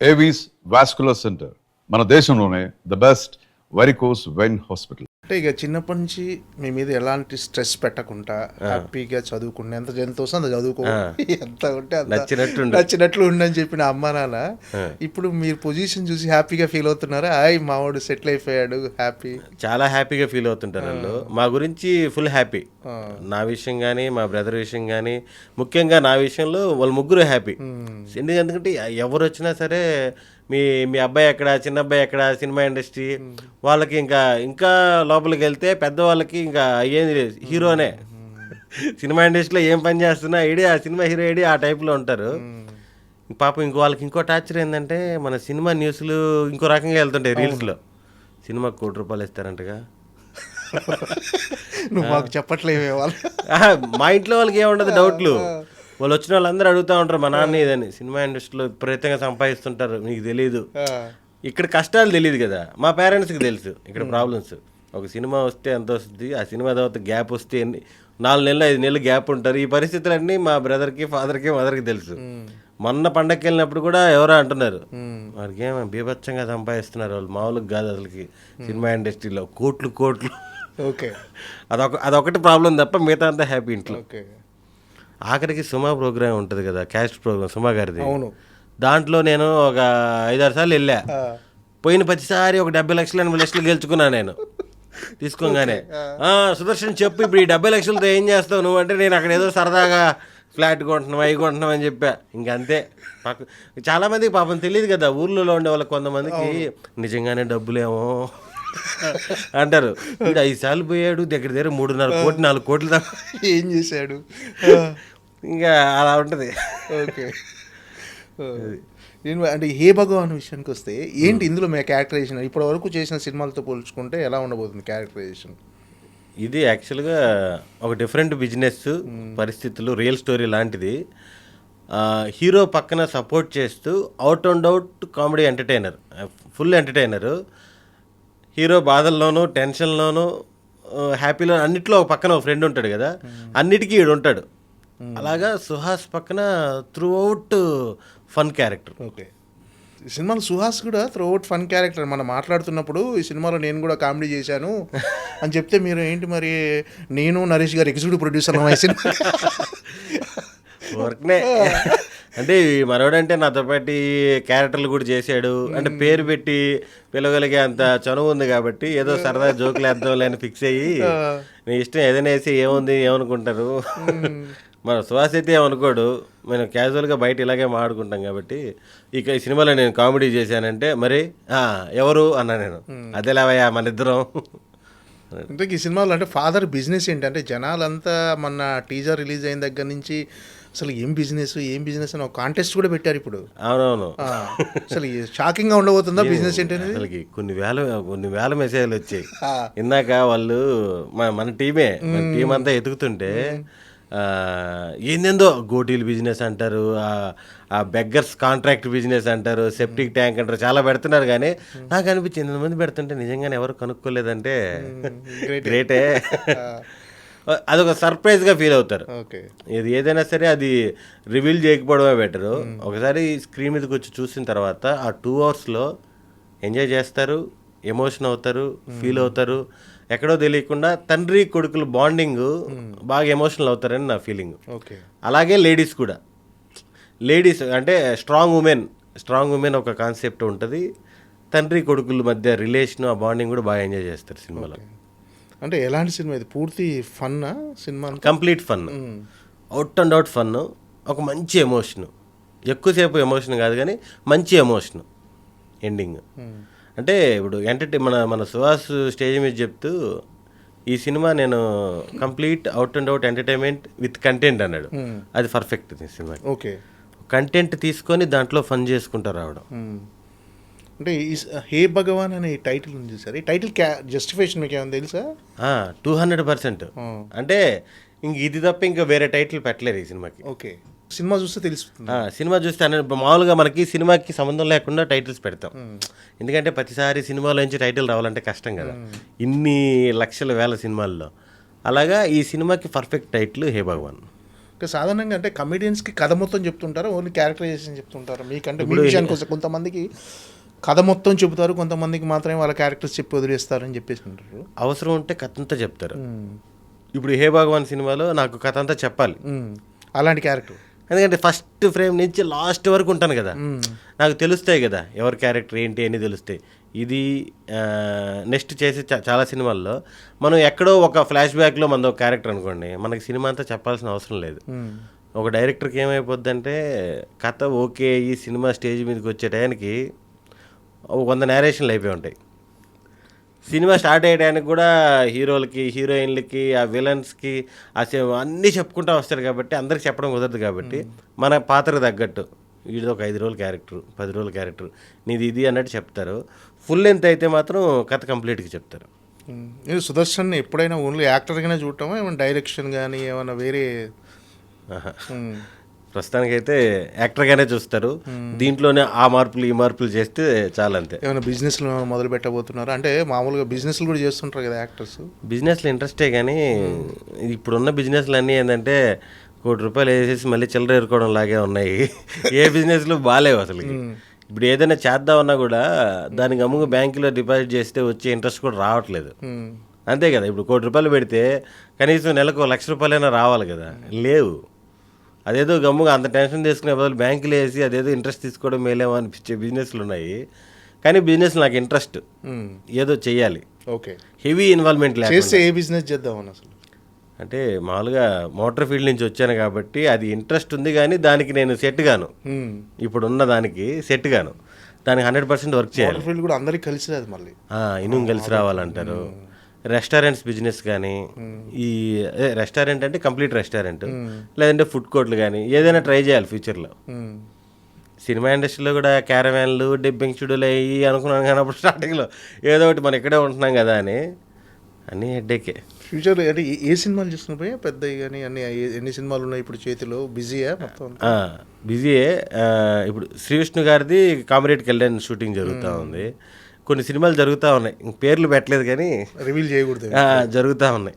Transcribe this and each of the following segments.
Avis vascular centre మన దేశంలోనే the best varicose vein hospital. అంటే ఇక చిన్నప్పటి నుంచి మీ మీద ఎలాంటి స్ట్రెస్ పెట్టకుండా హ్యాపీగా చదువుకునే ఎంత వస్తే అంత చదువుకో, ఎంత ఉంటే అంత నచ్చినట్లు ఉండని చెప్పిన అమ్మా నాన్న ఇప్పుడు మీరు పొజిషన్ చూసి హ్యాపీగా ఫీల్ అవుతున్నారా? మావాడు సెటిల్ అయిపోయాడు హ్యాపీ, చాలా హ్యాపీగా ఫీల్ అవుతుంటారు వాళ్ళు. మా గురించి ఫుల్ హ్యాపీ. నా విషయం కానీ మా బ్రదర్ విషయం కానీ, ముఖ్యంగా నా విషయంలో వాళ్ళు ముగ్గురు హ్యాపీ. ఎందుకంటే ఎవరు వచ్చినా సరే మీ మీ అబ్బాయి ఎక్కడ, చిన్న అబ్బాయి ఎక్కడ, సినిమా ఇండస్ట్రీ వాళ్ళకి ఇంకా లోపలికి వెళ్తే పెద్దవాళ్ళకి ఇంకా అయ్యేది హీరోనే. సినిమా ఇండస్ట్రీలో ఏం పని చేస్తున్నా ఐడియా, సినిమా హీరో ఐడియా ఆ టైప్లో ఉంటారు. పాపం వాళ్ళకి ఇంకో టార్చర్ ఏంటంటే మన సినిమా న్యూస్లు ఇంకో రకంగా వెళ్తుంటాయి రీల్స్లో. సినిమాకి ₹1,00,00,000 ఇస్తారంటగా. నువ్వు మాకు చెప్పట్లేవే వాళ్ళు. మా ఇంట్లో వాళ్ళకి ఏముండదు డౌట్లు. వాళ్ళు వచ్చిన వాళ్ళందరూ అడుగుతూ ఉంటారు మా నాన్న ఇదని. సినిమా ఇండస్ట్రీలో విపరీతంగా సంపాదిస్తుంటారు, నీకు తెలీదు. ఇక్కడ కష్టాలు తెలియదు కదా, మా పేరెంట్స్కి తెలుసు ఇక్కడ ప్రాబ్లమ్స్. ఒక సినిమా వస్తే ఎంత వస్తుంది, ఆ సినిమా తర్వాత గ్యాప్ వస్తే 4 నెలలు 5 నెలలు గ్యాప్ ఉంటారు. ఈ పరిస్థితులన్నీ మా బ్రదర్కి, ఫాదర్కి, మదర్కి తెలుసు. మొన్న పండగకి వెళ్ళినప్పుడు కూడా ఎవరో అంటున్నారు, వాడికి ఏమో బీభత్సంగా సంపాదిస్తున్నారు వాళ్ళు, మామూలుగా కాదు అసలుకి సినిమా ఇండస్ట్రీలో కోట్లు. ఓకే, అదొకటి ప్రాబ్లం తప్ప మిగతా అంతా హ్యాపీ ఇంట్లో. ఓకే. ఆఖరికి సుమా ప్రోగ్రామ్ ఉంటుంది కదా, క్యాస్ట్ ప్రోగ్రామ్ సుమా గారిది. అవును. దాంట్లో నేను ఒక 5-6 సార్లు వెళ్ళా. పోయిన ప్రతిసారి ఒక 70 లక్షలు 80 లక్షలు గెలుచుకున్నా నేను తీసుకోగానే. సుదర్శన్ చెప్పు ఇప్పుడు ఈ 70 లక్షలతో ఏం చేస్తావు నువ్వు అంటే, నేను అక్కడ ఏదో సరదాగా ఫ్లాట్ కొంటున్నావు అవి కొంటున్నావు అని చెప్పా. ఇంకంతే. చాలామందికి పాపం తెలియదు కదా, ఊర్లలో ఉండే వాళ్ళకి కొంతమందికి నిజంగానే డబ్బులేమో అంటారు. వీడు 5 సార్లు పోయాడు, దగ్గర 3.5 కోట్లు 4 కోట్లు దాకా ఏం చేశాడు, ఇంకా అలా ఉంటుంది. ఓకే. నేను అంటే హే భగవాన్ విషయానికి వస్తే ఏంటి ఇందులో మీ క్యారెక్టరైజేషన్ ఇప్పటి వరకు చేసిన సినిమాలతో పోల్చుకుంటే ఎలా ఉండబోతుంది క్యారెక్టరైజేషన్? ఇది యాక్చువల్గా ఒక డిఫరెంట్ బిజినెస్ పరిస్థితులు, రియల్ స్టోరీ లాంటిది. హీరో పక్కన సపోర్ట్ చేస్తూ out and out comedy entertainer, full entertainer. Hero బాధల్లోనూ, టెన్షన్లోనూ, హ్యాపీలో అన్నిట్లో ఒక పక్కన ఒక ఫ్రెండ్ ఉంటాడు కదా, అన్నిటికీ ఈడు ఉంటాడు. అలాగా సుహాస్ పక్కన through out fun character. Okay. ఈ సినిమాలో సుహాస్ కూడా త్రూ అవుట్ ఫన్ క్యారెక్టర్. మనం మాట్లాడుతున్నప్పుడు ఈ సినిమాలో నేను కూడా కామెడీ చేశాను అని చెప్తే మీరు ఏంటి మరి, నేను నరేష్ గారు ఎగ్జిక్యూటివ్ ప్రొడ్యూసర్ సినిమా వర్క్నే అంటే మనోడంటే నాతో పాటు క్యారెక్టర్లు కూడా చేశాడు. అంటే పేరు పెట్టి పిలవగలిగే అంత చనువు ఉంది కాబట్టి ఏదో సరదా జోకులు వేద్దాంలే అని ఫిక్స్ అయ్యి, నీ ఇష్టం ఏదైనా వేసి ఏముంది ఏమనుకుంటారు. మన సుహాస్ అయితే ఏమనుకోడు, మేము క్యాజువల్గా బయట ఇలాగే మాట్లాడుకుంటాం కాబట్టి. ఇక ఈ సినిమాలో నేను కామెడీ చేశానంటే మరి ఎవరు అన్నా నేను, అదే లేవయ్యా మన ఇద్దరం. అంటే ఈ సినిమాలో అంటే ఫాదర్ బిజినెస్ ఏంటంటే జనాలంతా మొన్న టీజర్ రిలీజ్ అయిన దగ్గర నుంచి అసలు ఏం బిజినెస్ అని ఒక కాంటెస్ట్ కూడా పెట్టారు ఇప్పుడు. అవునవును. అసలు షాకింగ్గా ఉండబోతుందా బిజినెస్ ఏంటంటే? అసలుకి కొన్ని వేల మెసేజ్లు వచ్చాయి. ఇందాక వాళ్ళు మన టీమే, మన టీం అంతా ఎతుకుతుంటే ఏందేందో గోటీలు బిజినెస్ అంటారు, ఆ బెగ్గర్స్ కాంట్రాక్ట్ బిజినెస్ అంటారు, సెప్టిక్ ట్యాంక్ అంటారు, చాలా పెడుతున్నారు. కానీ నాకు అనిపించింది ఇంతమంది పెడుతుంటే నిజంగానే ఎవరు కనుక్కోలేదంటే గ్రేటే. అదొక సర్ప్రైజ్గా ఫీల్ అవుతారు. ఇది ఏదైనా సరే అది రివీల్ చేయకపోవడమే బెటరు. ఒకసారి స్క్రీన్ మీదకి వచ్చి చూసిన తర్వాత ఆ 2 అవర్స్లో ఎంజాయ్ చేస్తారు, ఎమోషన్ అవుతారు, ఫీల్ అవుతారు. ఎక్కడో తెలియకుండా తండ్రి కొడుకులు బాండింగ్ బాగా ఎమోషనల్ అవుతారని నా ఫీలింగ్. అలాగే లేడీస్ కూడా, లేడీస్ అంటే స్ట్రాంగ్ ఉమెన్ ఒక కాన్సెప్ట్ ఉంటుంది. తండ్రి కొడుకుల మధ్య రిలేషన్, ఆ బాండింగ్ కూడా బాగా ఎంజాయ్ చేస్తారు సినిమాలో. అంటే ఎలాంటి సినిమా ఇది? పూర్తి fun cinema? Complete fun, out and out fun. ఒక మంచి ఎమోషన్, ఎక్కువసేపు ఎమోషన్ కాదు కానీ మంచి ఎమోషన్ ఎండింగ్. అంటే ఇప్పుడు మన సుహాస్ స్టేజ్ మీద చెప్తూ ఈ సినిమా నేను complete out and out entertainment with content అన్నాడు. అది పర్ఫెక్ట్ సినిమా. ఓకే. కంటెంట్ తీసుకొని దాంట్లో ఫన్ చేసుకుంటూ రావడం. అంటే ఈ హే భగవాన్ అనే టైటిల్ ఉంది సార్, ఈ టైటిల్ జస్టిఫికేషన్ మీకు ఏమైనా తెలుసా? 200%. అంటే ఇంక ఇది తప్ప ఇంకా వేరే టైటిల్ పెట్టలేదు ఈ సినిమాకి. ఓకే. సినిమా చూస్తే తెలుస్తుంది. సినిమా చూస్తే మామూలుగా మనకి సినిమాకి సంబంధం లేకుండా టైటిల్స్ పెడతాం. ఎందుకంటే ప్రతిసారి సినిమాలోంచి టైటిల్ రావాలంటే కష్టం కదా, ఇన్ని లక్షల వేల సినిమాల్లో. అలాగా ఈ సినిమాకి పర్ఫెక్ట్ టైటిల్ హే భగవాన్. ఇంకా సాధారణంగా అంటే కమెడియన్స్కి కథ మొత్తం చెప్తుంటారా, ఓన్లీ క్యారెక్టరైజేషన్ చెప్తుంటారా? మీకంటే మీ విషయానికి వస్తే కొంతమందికి కథ మొత్తం చెబుతారు, కొంతమందికి మాత్రమే వాళ్ళ క్యారెక్టర్స్ చెప్పి వదిలేస్తారని చెప్పేసి ఉంటారు. అవసరం ఉంటే కథ అంతా చెప్తారు. ఇప్పుడు హే భగవాన్ సినిమాలో నాకు కథ అంతా చెప్పాలి, అలాంటి క్యారెక్టర్. ఎందుకంటే ఫస్ట్ ఫ్రేమ్ నుంచి లాస్ట్ వరకు ఉంటాను కదా, నాకు తెలుస్తాయి కదా ఎవరి క్యారెక్టర్ ఏంటి అని తెలుస్తాయి. ఇది నెక్స్ట్ చేసే చాలా సినిమాల్లో మనం ఎక్కడో ఒక ఫ్లాష్ బ్యాక్లో మనది ఒక క్యారెక్టర్ అనుకోండి, మనకి సినిమా అంతా చెప్పాల్సిన అవసరం లేదు. ఒక డైరెక్టర్కి ఏమైపోద్ది అంటే కథ ఓకే, ఈ సినిమా స్టేజ్ మీదకి వచ్చే టయానికి 100 నేరేషన్లు అయిపోయి ఉంటాయి. సినిమా స్టార్ట్ అయ్యడానికి కూడా హీరోలకి, హీరోయిన్లకి, ఆ విలన్స్కి అన్నీ చెప్పుకుంటూ వస్తారు కాబట్టి అందరికి చెప్పడం కుదరదు. కాబట్టి మన పాత్రకు తగ్గట్టు వీడిది ఒక 5 రోజుల క్యారెక్టర్, 10 రోజుల క్యారెక్టర్, నీది ఇది అన్నట్టు చెప్తారు. ఫుల్ లెంత్ అయితే మాత్రం కథ కంప్లీట్గా చెప్తారు. నేను సుదర్శన్ ఎప్పుడైనా ఓన్లీ యాక్టర్గానే చూడటమా, ఏమైనా డైరెక్షన్ కానీ ఏమైనా వేరే? ప్రస్తుతానికైతే యాక్టర్గానే చూస్తారు. దీంట్లోనే ఆ మార్పులు ఈ మార్పులు చేస్తే చాలా, అంతే. ఏమైనా బిజినెస్లు మొదలు పెట్టబోతున్నారు అంటే? మామూలుగా బిజినెస్లు కూడా చేస్తుంటారు కదా యాక్టర్స్. బిజినెస్లో ఇంట్రెస్టే, కానీ ఇప్పుడున్న బిజినెస్లు అన్నీ ఏంటంటే ₹1,00,00,000 వేసేసి మళ్ళీ చిల్లర ఎరుకోవడం లాగే ఉన్నాయి. ఏ బిజినెస్లు బాగాలేవు అసలు. ఇప్పుడు ఏదైనా చేద్దామన్నా కూడా దానికి అమ్ముగా బ్యాంకులో డిపాజిట్ చేస్తే వచ్చే ఇంట్రెస్ట్ కూడా రావట్లేదు. అంతే కదా, ఇప్పుడు ₹1,00,00,000 పెడితే కనీసం నెలకు ₹1,00,000 రావాలి కదా, లేవు. అదేదో గమ్ముగా అంత టెన్షన్ తీసుకునే బదులు బ్యాంకులో వేసి అదేదో ఇంట్రెస్ట్ తీసుకోవడం మేలేమో అనిపించే బిజినెస్లు ఉన్నాయి. కానీ బిజినెస్ నాకు ఇంట్రెస్ట్, ఏదో చెయ్యాలి. ఓకే, హెవీ ఇన్వాల్వ్మెంట్ లేకపోతే ఏ బిజినెస్ చేద్దామని అసలు? అంటే మామూలుగా మోటార్ ఫీల్డ్ నుంచి వచ్చాను కాబట్టి అది ఇంట్రెస్ట్ ఉంది, కానీ దానికి నేను సెట్ గాను, ఇప్పుడున్న దానికి సెట్ గాను, దానికి 100% వర్క్ చేయాలి. ఫీల్డ్ కూడా అందరికి కలిసి రాదు, మళ్ళీ ఇనుము కలిసి రావాలంటారు. రెస్టారెంట్స్ బిజినెస్ కానీ, ఈ రెస్టారెంట్ అంటే కంప్లీట్ రెస్టారెంట్, లేదంటే ఫుడ్ కోర్ట్లు కానీ ఏదైనా ట్రై చేయాలి ఫ్యూచర్లో. సినిమా ఇండస్ట్రీలో కూడా క్యారవాన్లు, డబ్బింగ్ స్టూడియోలు అయ్యి అనుకున్నాను, కానీ అప్పుడు స్టార్టింగ్లో ఏదో ఒకటి మనం ఇక్కడే ఉంటున్నాం కదా అని అన్నీ హెడ్డేకే. ఫ్యూచర్ అంటే ఏ సినిమాలు చూస్తున్నా పోయా పెద్దవి కానీ అన్ని ఎన్ని సినిమాలు ఉన్నాయి ఇప్పుడు చేతిలో? బిజీయా మొత్తం? బిజీయే. ఇప్పుడు శ్రీ విష్ణు గారిది కామరేడ్కి వెళ్ళాను, షూటింగ్ జరుగుతూ ఉంది. కొన్ని సినిమాలు జరుగుతూ ఉన్నాయి, పేర్లు పెట్టలేదు కానీ రివీల్ చేయకూడదు, జరుగుతూ ఉన్నాయి.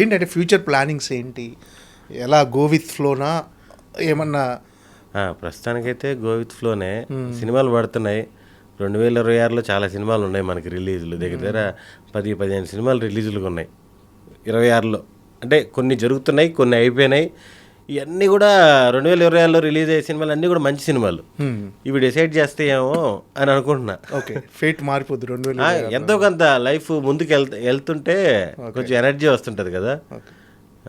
ఏంటంటే ఫ్యూచర్ ప్లానింగ్స్ ఏంటి? ఎలా గో విత్ ఫ్లోనా ఏమన్నా? ప్రస్తుతానికైతే గో విత్ ఫ్లోనే. సినిమాలు పడుతున్నాయి. 2026లో చాలా సినిమాలు ఉన్నాయి మనకి రిలీజులు. దగ్గర 10-15 సినిమాలు రిలీజులుగా ఉన్నాయి 26లో. అంటే కొన్ని జరుగుతున్నాయి, కొన్ని అయిపోయినాయి. ఇవన్నీ కూడా 2026లో రిలీజ్ అయ్యే సినిమాలు అన్నీ కూడా మంచి సినిమాలు. ఇవి డిసైడ్ చేస్తే ఏమో అని అనుకుంటున్నా. ఓకే, ఫేట్ మారిపోద్ది 2026. ఎంతో కొంత లైఫ్ ముందుకు వెళ్తుంటే కొంచెం ఎనర్జీ వస్తుంటుంది కదా,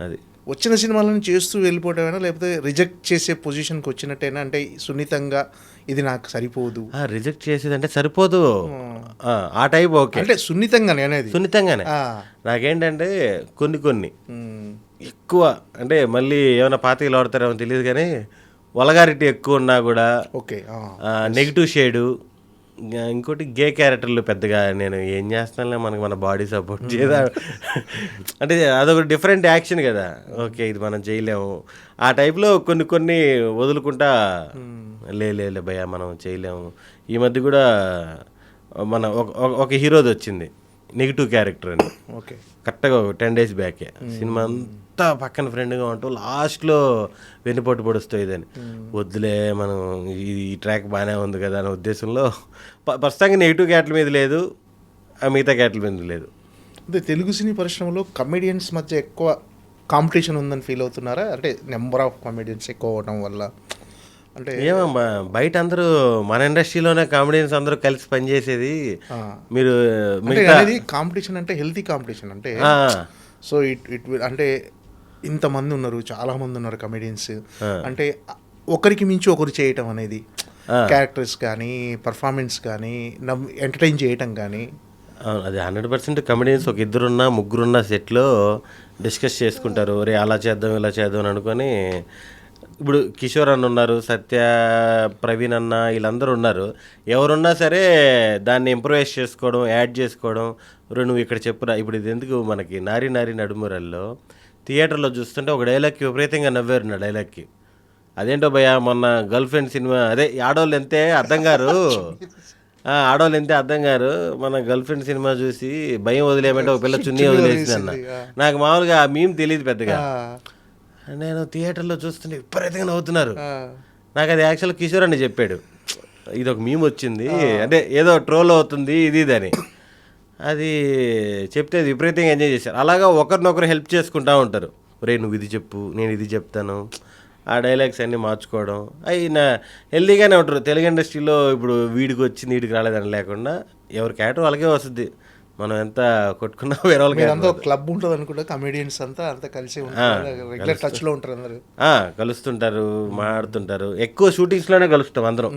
అది. వచ్చిన సినిమాలను చేస్తూ వెళ్ళిపోవటమేనా, లేకపోతే రిజెక్ట్ చేసే పొజిషన్కి వచ్చినట్టేనా? అంటే సున్నితంగా ఇది నాకు సరిపోదు, రిజెక్ట్ చేసేది అంటే సరిపోదు ఆ టైప్. ఓకే, అంటే సున్నితంగానే అనేది? సున్నితంగానే. నాకేంటంటే కొన్ని ఎక్కువ అంటే మళ్ళీ ఏమైనా పాతీలు ఆడతారేమో తెలియదు, కానీ వల్గారిటీ ఎక్కువ ఉన్నా కూడా, ఓకే, నెగిటివ్ షేడు, ఇంకోటి గే క్యారెక్టర్లు పెద్దగా నేను ఏం చేస్తానులే, మనకి మన బాడీ సపోర్ట్ చేయదా అంటే అదొక డిఫరెంట్ యాక్షన్ కదా. ఓకే, ఇది మనం చేయలేము ఆ టైప్లో కొన్ని వదులుకుంటా, లే భయ్యా మనం చేయలేము. ఈ మధ్య కూడా మన ఒక హీరోది వచ్చింది నెగిటివ్ క్యారెక్టర్ అని, ఓకే, కరెక్ట్గా 10 days బ్యాకే. సినిమా అంతా పక్కన ఫ్రెండ్గా ఉంటూ లాస్ట్లో వెన్నుపోటు పొడుస్తుంది ఇదని, వద్దులే మనం ఈ ట్రాక్ బాగానే ఉంది కదా అనే ఉద్దేశంలో ప్రస్తుతానికి నెగిటివ్ క్యారెక్టర్ మీద లేదు, మిగతా క్యారెక్టర్ మీద లేదు. అంటే తెలుగు సినీ పరిశ్రమలో కమెడియన్స్ మధ్య ఎక్కువ కాంపిటీషన్ ఉందని ఫీల్ అవుతున్నారా? అంటే నెంబర్ ఆఫ్ కమెడియన్స్ ఎక్కువ అవడం వల్ల? అంటే ఏమమ్మా బయట అందరూ మన ఇండస్ట్రీలోనే కామెడియన్స్ అందరూ కలిసి పనిచేసేది. మీరు కాంపిటీషన్ అంటే హెల్తీ కాంపిటీషన్ అంటే, సో ఇట్ అంటే ఇంతమంది ఉన్నారు, చాలామంది ఉన్నారు కమెడియన్స్, అంటే ఒకరికి మించి ఒకరు చేయటం అనేది, క్యారెక్టర్స్ కానీ పర్ఫార్మెన్స్ కానీ ఎంటర్టైన్ చేయటం కానీ. అది 100% కమెడియన్స్ ఒక 2 ముగ్గురున్న సెట్లో డిస్కస్ చేసుకుంటారు, రే అలా చేద్దాం ఇలా చేద్దాం అని అనుకొని. ఇప్పుడు కిషోర్ అన్న ఉన్నారు, సత్య, ప్రవీణ్ అన్న, వీళ్ళందరూ ఉన్నారు. ఎవరున్నా సరే దాన్ని ఇంప్రూవైజ్ చేసుకోవడం, యాడ్ చేసుకోవడం. నువ్వు ఇక్కడ చెప్పురా, ఇప్పుడు ఇది ఎందుకు మనకి నారి నడుమురల్లో థియేటర్లో చూస్తుంటే ఒక డైలాగ్కి విపరీతంగా నవ్వారు నా డైలాగ్కి. అదేంటో భయ్యా మొన్న గర్ల్ ఫ్రెండ్ సినిమా, అదే ఆడవాళ్ళు ఎంతే అర్థం గారు, ఆడవాళ్ళు ఎంతే అర్థం గారు మన గర్ల్ ఫ్రెండ్ సినిమా చూసి భయం వదిలేయమంటే ఒక పిల్ల చున్నీ వదిలేసింది అన్న. నాకు మామూలుగా ఆ మీమ్ తెలియదు పెద్దగా. నేను థియేటర్లో చూస్తుంటే విపరీతంగా నవ్వుతున్నారు. నాకు అది యాక్చువల్ కిషోర్ అని చెప్పాడు, ఇది ఒక మీమ్ వచ్చింది అంటే ఏదో ట్రోల్ అవుతుంది ఇది అని. అది చెప్తే అది విపరీతంగా ఎంజాయ్ చేశారు. అలాగా ఒకరినొకరు హెల్ప్ చేసుకుంటూ ఉంటారు. ఒరే నువ్వు ఇది చెప్పు, నేను ఇది చెప్తాను, ఆ డైలాగ్స్ అన్నీ మార్చుకోవడం అవి నా హెల్దీగానే ఉంటారు. తెలుగు ఇండస్ట్రీలో ఇప్పుడు వీడికి వచ్చింది వీడికి రాలేదని లేకుండా ఎవరి క్యారెక్టర్ వాళ్ళకే వస్తుంది. మనం ఎంత కొట్టుకున్నా వేరే వాళ్ళకి అంతా క్లబ్ ఉంటుంది అనుకుంటా, కమెడియన్స్ అంతా కలిసి రెగ్యులర్ టచ్ లో ఉంటారు అందరు, కలుస్తుంటారు, మాట్లాడుతుంటారు. ఎక్కువ షూటింగ్స్లోనే కలుస్తాం అందరం,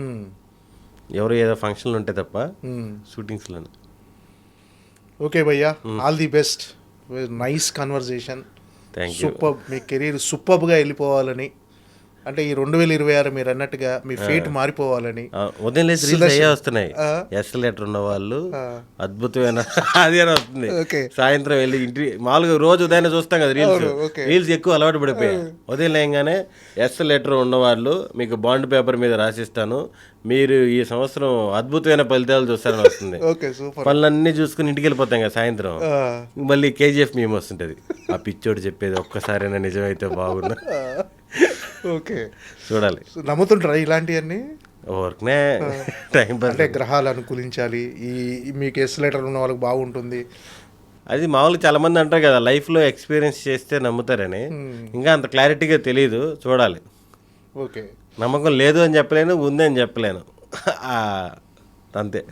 ఎవరు ఏదో ఫంక్షన్లు ఉంటే తప్ప షూటింగ్స్లోనే. ఓకే భయ్యా, all the best, nice conversation, thank you. Super, me career సూపర్గా వెళ్ళిపోవాలని, అంటే ఈ 2026 మీరు అన్నట్టుగా మీ ఫేట్ మారిపోవాలని. ఉదయం లేచి రీల్స్ అయ్యే వస్తున్నాయి. ఎస్ఎల్ఏటర్ ఉన్న వాళ్ళు అద్భుతమైన అది అని వస్తుంది. సాయంత్రం వెళ్ళి ఇంటి మామూలుగా రోజు ఉదయం చూస్తాం కదా రీల్స్ ఎక్కువ అలవాటు పడిపోయాయి. ఉదయం లేగానే ఎస్ఎల్ఏటర్ ఉన్నవాళ్ళు మీకు బాండ్ పేపర్ మీద రాసిస్తాను, మీరు ఈ సంవత్సరం అద్భుతమైన ఫలితాలు చూస్తారని వస్తుంది. పనులన్నీ చూసుకుని ఇంటికి వెళ్ళిపోతాం కదా సాయంత్రం, మళ్ళీ కేజీఎఫ్ మేము వస్తుంటది, ఆ పిచ్చోడు చెప్పేది ఒక్కసారైనా నిజమైతే బాగున్నా. ఓకే, చూడాలి. నమ్ముతుంటారా ఇలాంటివన్నీ? ఊరికనే టైం పాస్. అంటే గ్రహాలు అనుకూలించాలి, ఈ మీకు ఎస్ఎల్ఏటర్ ఉన్న వాళ్ళకి బాగుంటుంది, అది మామూలుగా చాలా మంది అంటారు కదా లైఫ్లో ఎక్స్పీరియన్స్ చేస్తే నమ్ముతారని. ఇంకా అంత క్లారిటీగా తెలియదు, చూడాలి. ఓకే, నమ్మకం లేదు అని చెప్పలేను, ఉంది అని చెప్పలేను, అంతే.